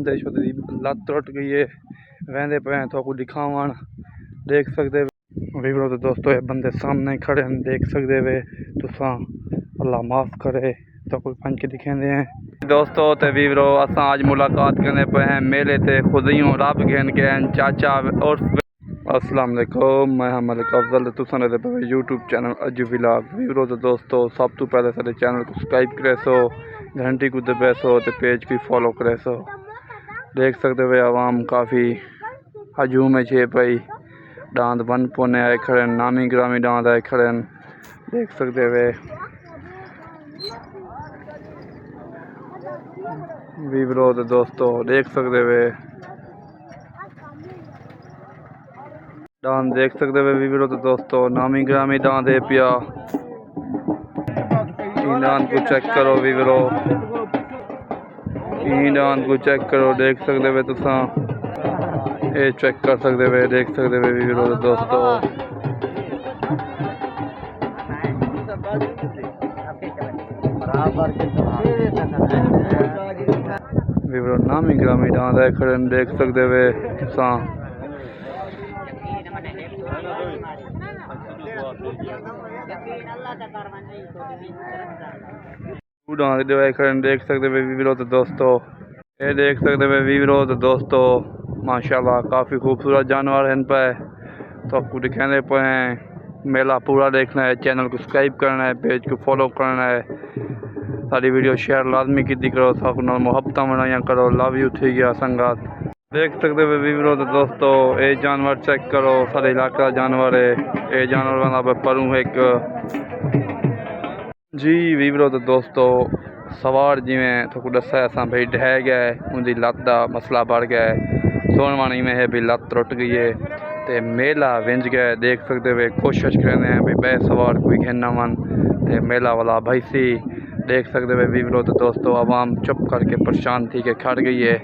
लत टुट गई है वहदे पे तो दिखावन देख सकते वीवरो। तो दोस्तों ये बंदे सामने खड़े हैं देख सकते वे तुसा अल्लाह माफ़ करे तो कोई पंच दिखेंदे हैं दोस्तों। तो वीवरो असा आज मुलाकात करने पे हैं मेले ते खुदियों रब गहन गहन चाचा और अस्सलाम वालेकुम मैं मलिक अफजल तुसा ने पे यूट्यूब चैनल अज व्लॉग वीवरो। तो दोस्तों सब तो पहले सारे चैनल को सब्सक्राइब करे सो घंटी को दबे सो तो पेज को फॉलो करे सो। देख सकते हुए आवाम काफ़ी हजूम है छे पई डांद बन पोने आए खड़े नामी ग्रामी डांद आए खड़े देख सकते हुए वीवरो। तो दोस्तों देख सकते हुए डांद देख सकते हुए वीवरो। तो दोस्तों नामी ग्रामी डांद है पिया डांद को चेक करो वीवरो डांद को चेक करो देख सकते हुए तुसा ये चेक कर सकते हुए देख सकते हुए वीवरो। तो दोस्तों वीवरो नामी ग्रामी डांद है खड़े देख सकते हुए तुसा देख सकते हुए वीवरो। तो दोस्तों ये देख सकते हुए वीवरो। तो दोस्तों माशाल्लाह काफ़ी खूबसूरत जानवर हैं पे तो आपको दिखाने पे हैं मेला पूरा देखना है चैनल को सब्सक्राइब करना है पेज को फॉलो करना है सारी वीडियो शेयर लाजमी की करो सब मुहब्बत बनाया करो लव यू थी गया संगात देख सकते हुए वीवरो। तो दोस्तों ये जानवर चेक करो सारे इलाके का जानवर है ये जानवर वाला परूँ एक जी वीवरो। तो दोस्तों सवार जिमें थोड़ा दसा असा भाई ढह गया है उनकी लत का मसला बढ़ गया है सोनवाणी में है भी लत टुट गई है तो मेला विंज गया है देख सकते हुए कोशिश करते हैं भाई बह सवार कोई घेना वन तो मेला वाला भाई सी देख सकते हुए वीवरो। तो दोस्तों आवाम चुप करके परेशान थी के खड़ गई है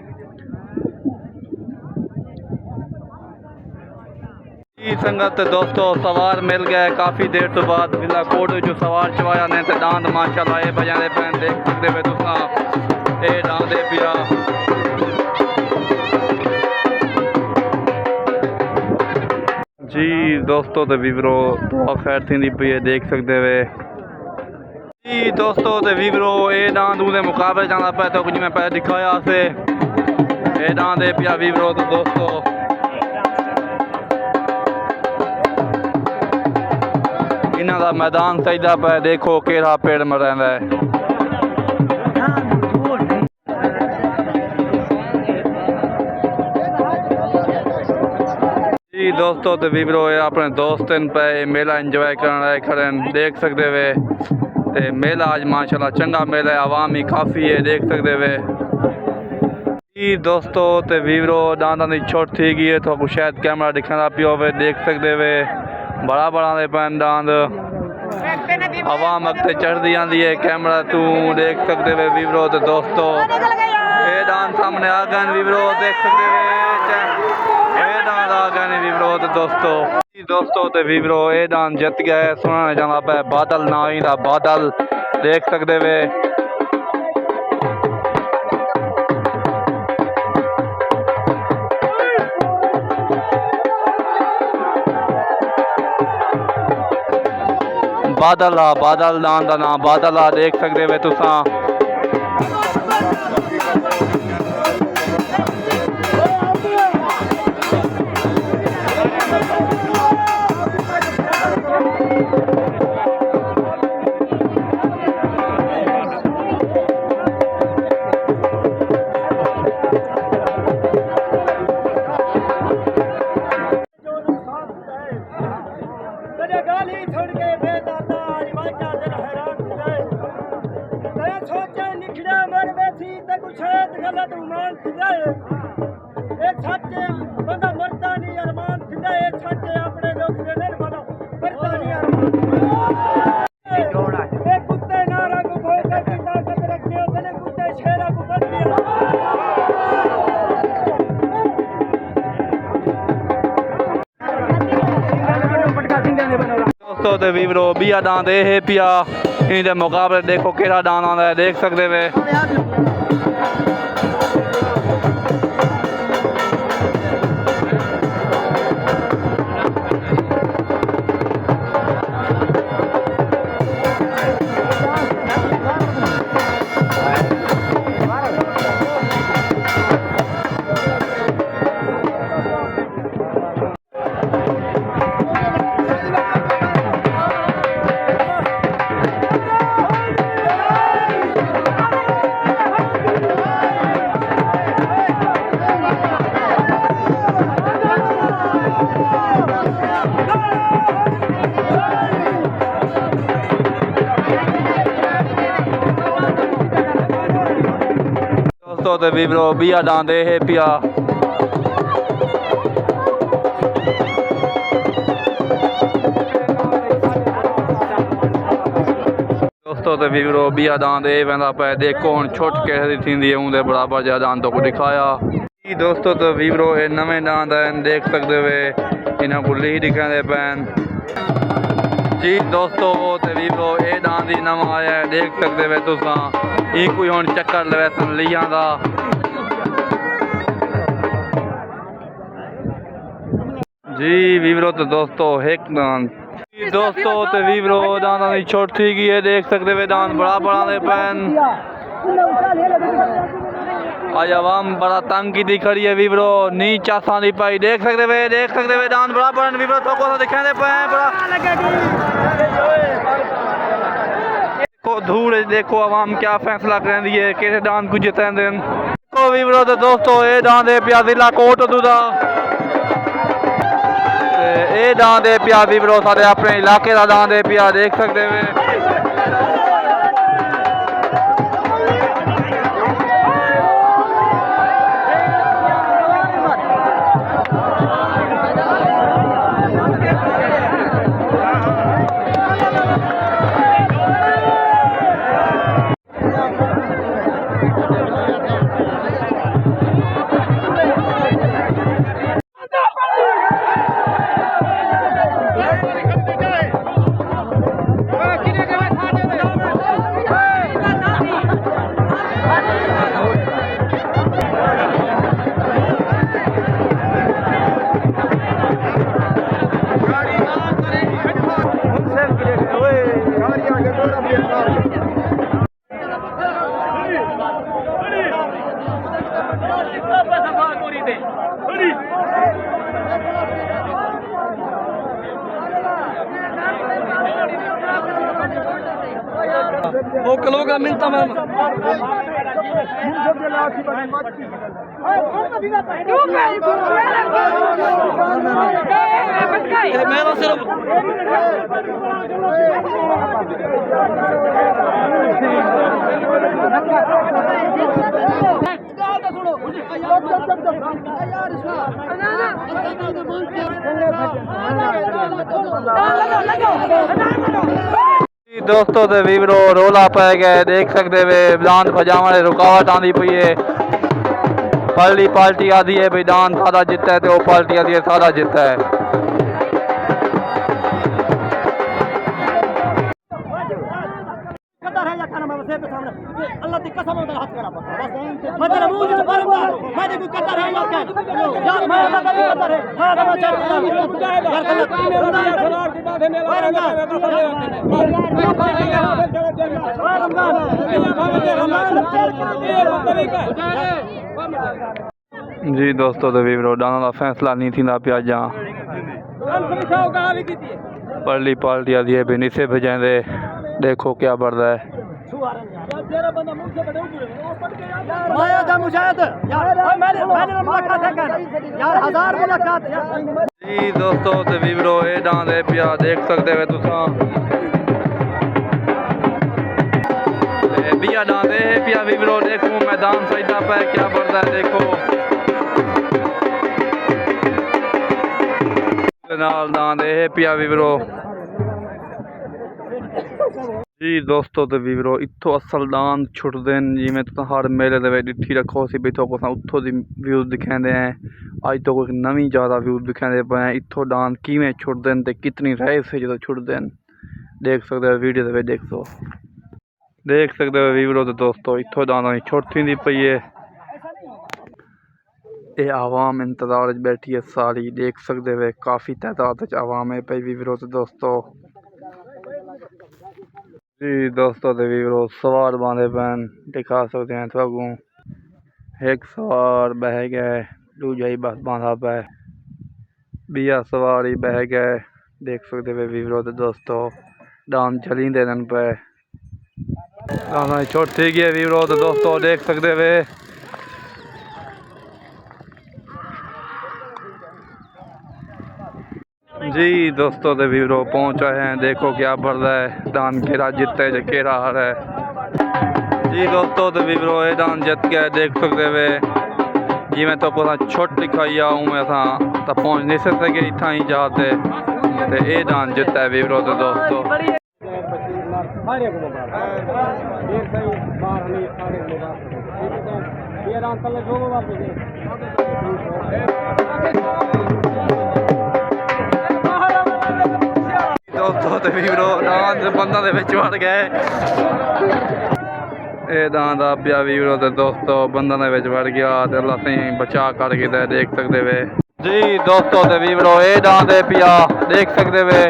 संगत। दोस्तों सवार मिल गया काफ़ी देर तो बाद बिला कोट जो सवार चवाया ने तो डांद माशाल्लाह ये बजाने पे देख सकते हुए तुसा ये डांदे पिया जी दोस्तों। तो वीवरो बहुत खैर थी पी है देख सकते हुए जी दोस्तों। तो वीवरो ये डांद उनके मुकाबले जाना पे तो कुछ मैं पहले दिखाया से ये डांदे पिया वीवरो। तो दोस्तों इन्हों का मैदान सजदा पे देखो केड़ा पेड़ मरदा है जी दोस्तों। तो वीवरो अपने दोस्त पे मेला इंजॉय करने खड़े देख सकते हुए ते मेला आज माशाल्लाह चंगा मेला है आवाम ही काफ़ी है देख सकते हुए जी दोस्तों। तो वीवरो डांदा की छोट थी गई है तो शायद कैमरा दिखाना पियो देख सकते हुए बड़ा बड़ा पैन डांद आवाम अगते चढ़ती आती है कैमरा तू देख सकते हुए वीवरो। तो दोस्तों ये डांद सामने आ गए वीवरो देख सकते हुए ये डांद आ गए वीवरो। तो दोस्तों तो वीवरो ये डांद जित गया है सुना जाना पे बादल ना ही बादल देख सकते हुए बादल नाम का नाम बादल देख सकते हुए तुसा दोस्तों तो वीवरो बिया डांद है पिया इनके मुकाबले देखो केड़ा डांद आता है देख सकते वे दोस्तों ते वीवरो बिया डांदे है पिया दोस्तों ते वीवरो बिया दांद ए वेंदा पे देखो हुण छुट कैसी थींदी है उंदे बराबर जा दांद तो को दिखाया दोस्तों तो वीवरो ए नवे दांद हैं देख सकते वे इन्हां को ली दिखाते पैन जी दोस्तों ते वीवरो ए दांद ही नवा आया है देख सकते वे तुसां ई कोई हुण चक्कर लवैसन लियां दा जी वीवरो तो दोस्तों एक दांद दोस्तों तो वीवरो दाना नहीं छोट थी गई है देख सकते वे दान बड़ा बड़ा दे पैन आज आवाम बड़ा तंग की दी खड़ी है वीवरो नीचा सानी पाई देख सकते वे दान बड़ा बड़ा वीवरो तो को दिखा दे पे बड़ा देखो धूड़ देखो आवाम क्या फैसला कर रही है केड़े दान को जितेंदे देखो वीवरो तो दोस्तों ए दान दे पिया जिला कोट दूदा ए दां दे पिया वीवरो साडे अपने इलाके का दां दे पिया देख सकते वे वो किलो का मिलता मैं मेरा सिर्फ दोस्तों ते वीवरो रोला पै गए देख सकते वे दांत भजाने रुकावट आंदी पई है पहली पार्टी आदि है भाई दांत सादा जितना है तो वो पार्टी आदि है सादा जितना है जी दोस्तों तो वीवरो दाना का फैसला नहीं थी पिया जा पहली पार्टी आदि है भी नीचे भेजेंदे देखो क्या बढ़ता है जी दोस्तों तो वीवरो ए दांद है पिया देख सकते हो तुसा बिया दांद है पिया वीवरो देखो मैदान सजदा पे क्या बढ़ता है देखो नाल दांद है पिया वीवरो जी दोस्तों तो वीवरो इत्थों असल दांद छुटते हैं जिमें तुम हर मेले दे डिठी रखो सी भी तो उत्थों दी व्यूज दिखाते हैं अज तो कोई नवी ज़्यादा व्यूज दिखाते पे हैं इत्थों दांद किमें छुटते हैं तो कितनी रहे से जो छुटते हैं देख सकते हो वीडियो दे देख सकते हो वीवरो तो दोस्तों इत्थों दांद छुट थी पई है ये आवाम इंतजार बैठी है सारी देख सकते हुए काफ़ी तादाद आवाम है पई वीवरो तो दोस्तों जी दोस्तों तो वीवरो सवार बांधे पैन दिखा सकते हैं थोड़ा एक सवार बह गए दूजा ही बस बांधा पे बिया सवार ही बह गए देख सकते हुए वीवरो तो दोस्तों डांस चली देन पे छोट थी गई वीवरो तो दोस्तों देख सकते हुए जी दोस्तों तो वीवरो पहुँच आए हैं देखो क्या बढ़ रहा है दान केरा जीतता है केरा हार है जी दोस्तों तो वीवरो ये दान जीत गया देख सकते वे जिमें तो छोट लिखाई आ उमें असा तो पहुँच नहीं सके इतना ही जाते तो ये डांस जिता है वीवरो तो दोस्तों। दोस्तों तो वीवरो डांस बंदा दे विच वड़ गए ये डांस आ पिया वीवरो तो दोस्तों बंदा दे विच वड़ गया तो अल्लाह सही बचा करके देख सकते वे जी दोस्तों तो वीवरो ये डांस दे पिया देख सकते वे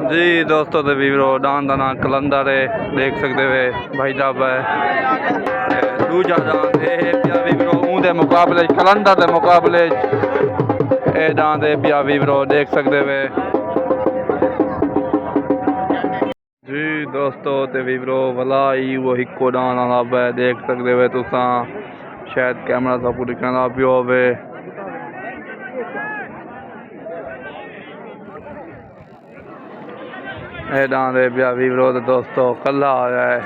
जी दोस्तों तो वीवरो डांस का नाम कलंदर है देख सकते वे भाई साहब है दूजा डांस है पिया वीवरो उनके मुकाबले कलंदर के मुकाबले ये डांस है पिया वीवरो देख सकते वे जी दोस्तों ते वीवरो वला ही वो हिको डांस आना है देख सकते वे तुसा शायद कैमरा सब कुछ दिखाना पियो होवे डांस है पिया वीवरो तो दोस्तों कला आया है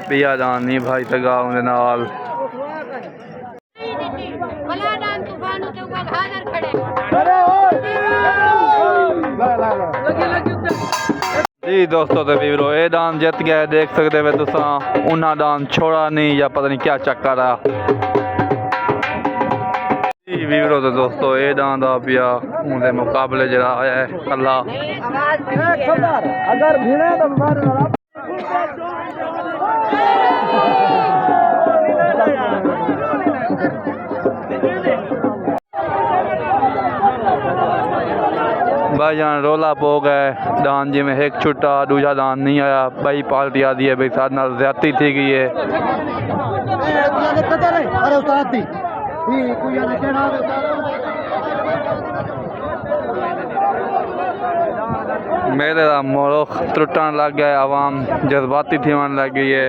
पिया डांस नहीं भाई सगा उनके नाल जी दोस्तों तो वीवरो ये डांस जीत गया देख सकते वे तुसा उन्ना डांस छोड़ा नहीं या पता नहीं क्या चक्कर आ जी वीवरो तो दोस्तों ये डांस आ पिया उनके मुकाबले जरा आया है कला अगर भिड़े तो भाईजान रोला पो गए डांस जी में एक छुट्टा दूजा डांस नहीं आया भाई पार्टी आदि है भाई साथ नाल ज्यादती थी गई है मेरे मोरख त्रुटन लग गया आवाम जज्बाती थी वन लग गई है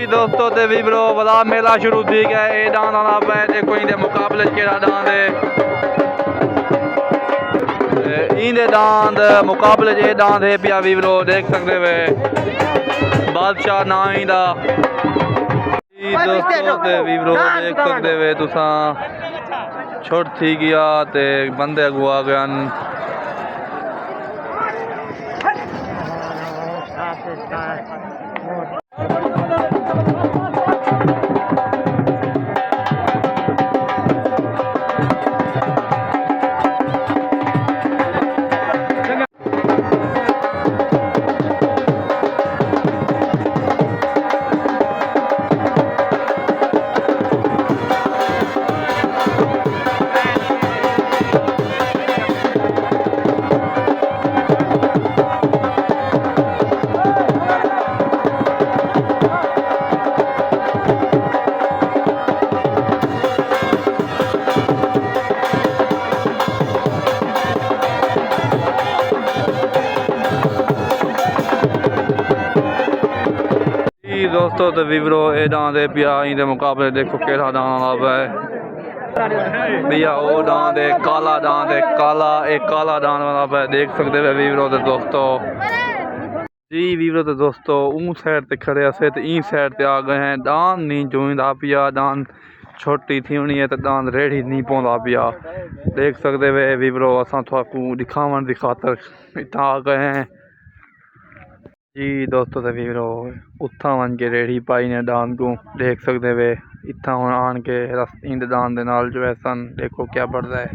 दोस्तों ते वीवरो बड़ा मेला शुरू थी गया ये डांस आना पे देखो इनके मुकाबले केड़ा डांस है इनके डांस मुकाबले ये डांस है पिया वीवरो देख सकते वे बादशाह ना इंदा दोस्तों ते वीवरो देख सकते वे तुसा छोट थी गया ते बंदे अगू आ गए दोस्तों तो वीवरो ये डांस है पिया इनके मुकाबले देखो केड़ा डांस आ है भैया वो डांस है काला डांस है काला एक काला डांस वाला पे देख सकते हैं वीवरो तो दोस्तों जी वीवरो तो दोस्तों ऊँ साइड ते खड़े से तो ई साइड ते आ गए हैं डांस नहीं जोईंदा पिया डांस छोटी थी होनी है तो डांस रेडी नहीं पौंदा पिया देख सकते वे वीवरो असा थोड़ा दिखावन की खातर इतना आ गए हैं जी दोस्तों तो वीवरो उत्था वन के रेड़ी पाई ने डांस को देख सकते वे इतना हूँ आन के इन डांस के नाल जो है सन देखो क्या बढ़ता है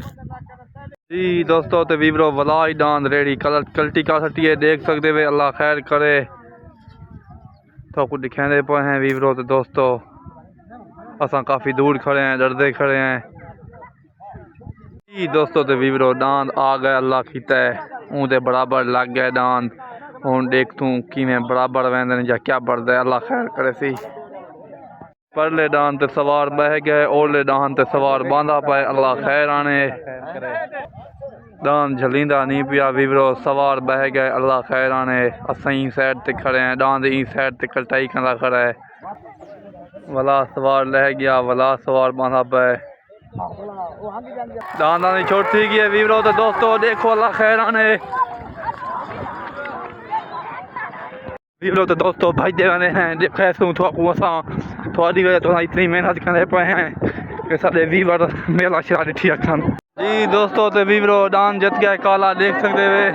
जी दोस्तों तो वीवरो वला ही डांस रेड़ी कलर कल्टी का सटी है देख सकते वे अल्लाह खैर करे तो कुछ दिखाते पे हैं वीवरो तो दोस्तों असा काफ़ी दूर खड़े हैं डरते खड़े हैं जी दोस्तों तो वीवरो डांस आ गए अल्लाह कीता है उनके बराबर लग गए डांस हूँ देख तू कि बराबर वेंदे या क्या बढ़ता है अल्लाह खैर करे सी। परले डान ते सवार बह गए, ओरले डान ते सवार बांधा पाए। अल्लाह खैर आने। डान झलींदा नहीं पिया वीवरो, सवार बह गए। अल्लाह खैर आने। असीं साइड ते खड़े हैं, डान ई साइड ते कटाई कंदा खड़ा है। वला सवार लह गया, वला सवार बांधा पाए। डान दानी छोट थी गई है वीवरो। तो दोस्तों देखो अल्लाह खैर आने वीवरो। तो दोस्तों भाई दे रहे हैं, देखो थोड़ी वजह तो इतनी मेहनत करने पे हैं कि सारे वीवर मेला शरा ठी रखन। जी दोस्तों तो वीवरो डान जित गया काला, देख सकते वे।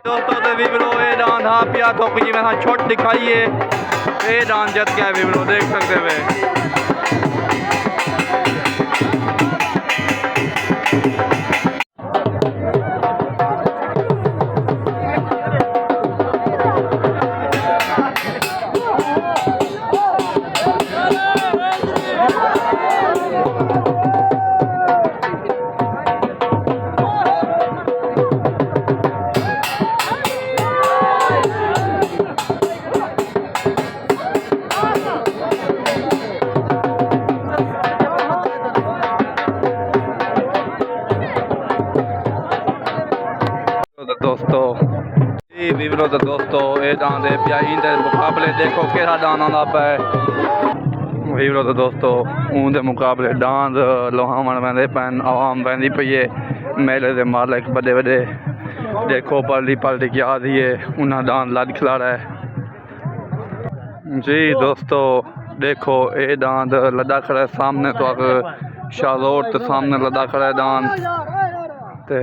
दोस्तों तो वीवरो ये डांस हाँ पिया तो जी मैं छोट दिखाइए। ये डांस जत गया वीवरो, देख सकते हुए। वीवरो तो दोस्तों ये डांस है पिया इंदे मुकाबले देखो केड़ा डांस आंदा पे वीवरो। तो दोस्तों उनके मुकाबले डांस लोहावण वेंदे पैन, आवाम वेंदी पई है। मेले दे मालिक बड़े बड़े देखो पलटी पलटी की आ रही है, उन्हें डांस लद खिलाड़ा है। जी दोस्तों देखो ये डांस लदा खड़ा है सामने, तो शाहरोड तो सामने लदा खड़ा है डांस। ते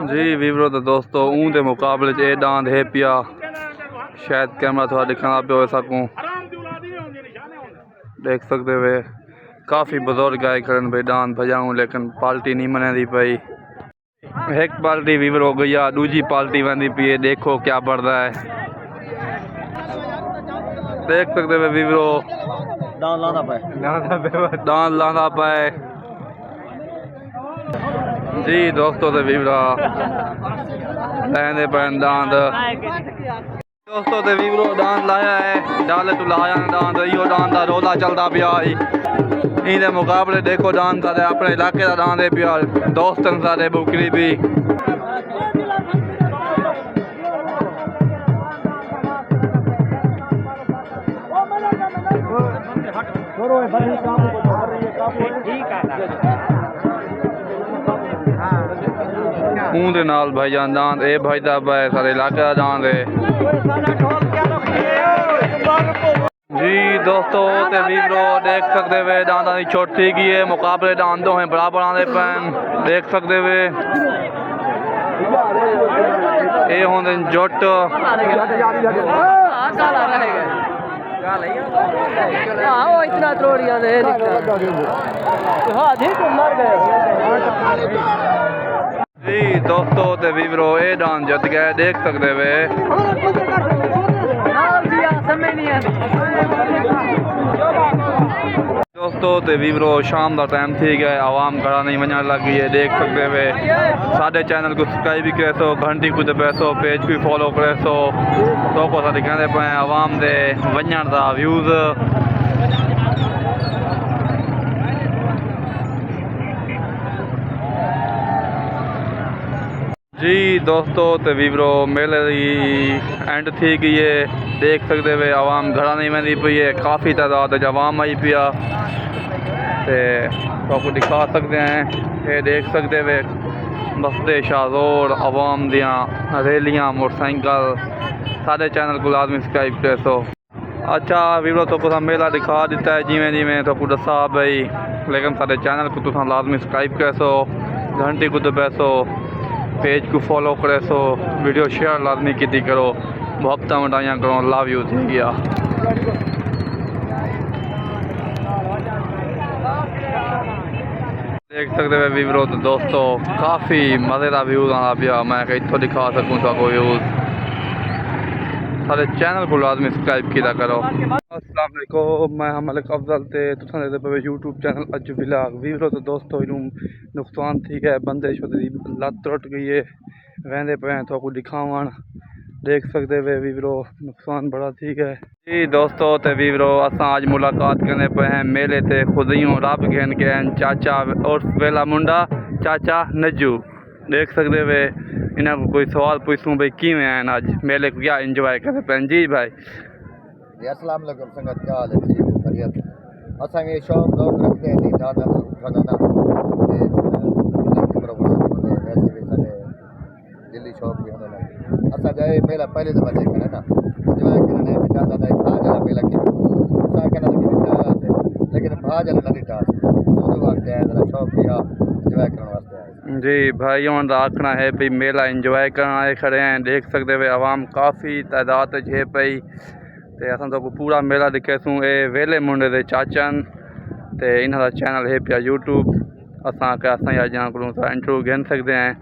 जी वीवरो तो दोस्तों ऊंदे मुकाबले ये डांस है पिया, शायद कैमरा थोड़ा दिखाना पे हो सकूं, देख सकते वे। काफ़ी बुजुर्ग गाय करन भाई डांस बजाऊं, लेकिन पार्टी नहीं मने दी पाई। एक पार्टी वीवर हो गई, दूजी पार्टी वंदी पी है, देखो क्या बढ़ रहा है, देख सकते वे वीवरो डांस लाना पाए। जी दोस्तों तो वीवरा लैंदे पैन डांस। दोस्तों तो वीवरो डांस लाया है, डाले तो लाया डांस, इो डांस का रोला चलता पिया। इनके मुकाबले देखो डांस सारे अपने इलाके का डांस है पिया, दोस्तन सारे बुकरी भी। उनके नाल भाईजान डांस ए भाई साहब है, सारे इलाके का डांस है। जी दोस्तों ते वीवरो देख सकते वे डांस की छोटी की है, मुकाबले डांस दो हैं बराबर आने पैन, देख सकते वे। ये होंगे जुट जी दोस्तों ते वीवरो ये डांस जित गए, देख सकते वे। दोस्तों दोस्तों तो वीवरो शाम का टाइम थी गया, आवाम घरा नहीं वजन लग गई है। देख सकते वे साढ़े चैनल को सब्सक्राइब भी करे सो, घंटी को दबे सो, पेज को फॉलो करे सो। तो को साथ कहते पे आवाम दे वजन का व्यूज़ जी दोस्तों तो वीवरो मेले की एंड थी गई है। देख सकते वे आवाम घरा नहीं वही पई है, काफ़ी तादाद आवाम आई पिया तो आपको दिखा सकते हैं। ये देख सकते वे बस्ते शाहजोर आवाम दियाँ रैलियाँ मोटरसाइकिल। सारे चैनल को लाजमी सब्सक्राइब करे सो। अच्छा वीवरो तो कुछ मेला दिखा दिता है जिमें जिमें तो कुछ दसा भाई, लेकिन सारे चैनल को तुम लाजमी सब्सक्राइब करे सो, घंटी को दबे सो, पेज को फॉलो करे सो, वीडियो शेयर लाजमी की करो, मुहब्बत मिठाइयाँ करो। लव यू थी गया। देख सकते हैं वीवरो तो दोस्तों काफ़ी मज़ेदार व्यूज़ आना पिया। मैं इतों दिखा सकूँ तो व्यूज़ सारे चैनल को लाजमी सब्सक्राइब किया करो। अस्सलाम वालेकुम, मैं मलिक अफजल ते तुसां देखदे पे यूट्यूब चैनल अज व्लॉग। वीवरो तो दोस्तों इनू नुकसान थी गया, बंदे छोटी लत टुट गई है, वेंदे पे तो को दिखावन। देख सकते वे वीवरो नुकसान बड़ा थी गया जी दोस्तों। तो वीवरो असां आज मुलाकात करने पे हैं मेले ते खुदियों रब घेन के हैं चाचा और वेला मुंडा चाचा नज्जू। देख सकते वे इन्हें कोई सवाल पूछूँ भाई किमें आए आज मेले को, क्या इंजॉय करते पे जी भाई। अस्सलाम वालेकुम संगत, क्या हाल है? ठीक बढ़िया। असांखे शौक़ दौड़ रखते हैं दादा उठंदा ना प्रोग्राम वैसे भी करे दिल्ली शौक़ भी हूंदा ना। असां गए मेला पहले दफ़ा देखण है ना, इंजॉय करने भी दादा भाई भाज वाला मेला की असां कहना कि ॾिठा, लेकिन भाज वाला न ॾिठा। उस वक्त आया जरा शौक़ भी इंजॉय करने वास्ते आए जी भाइयों का आखना है भाई मेला इंजॉय करने आए खड़े हैं। देख सकते हुए आवाम काफ़ी तादाद है पई ते असां तो पूरा मेला दिखे सूँ। ये वेले मुंडे दे चाचन ते इन्हां दा चैनल है पिया यूट्यूब। असां अज को इंटरव्यू घेन सकते हैं।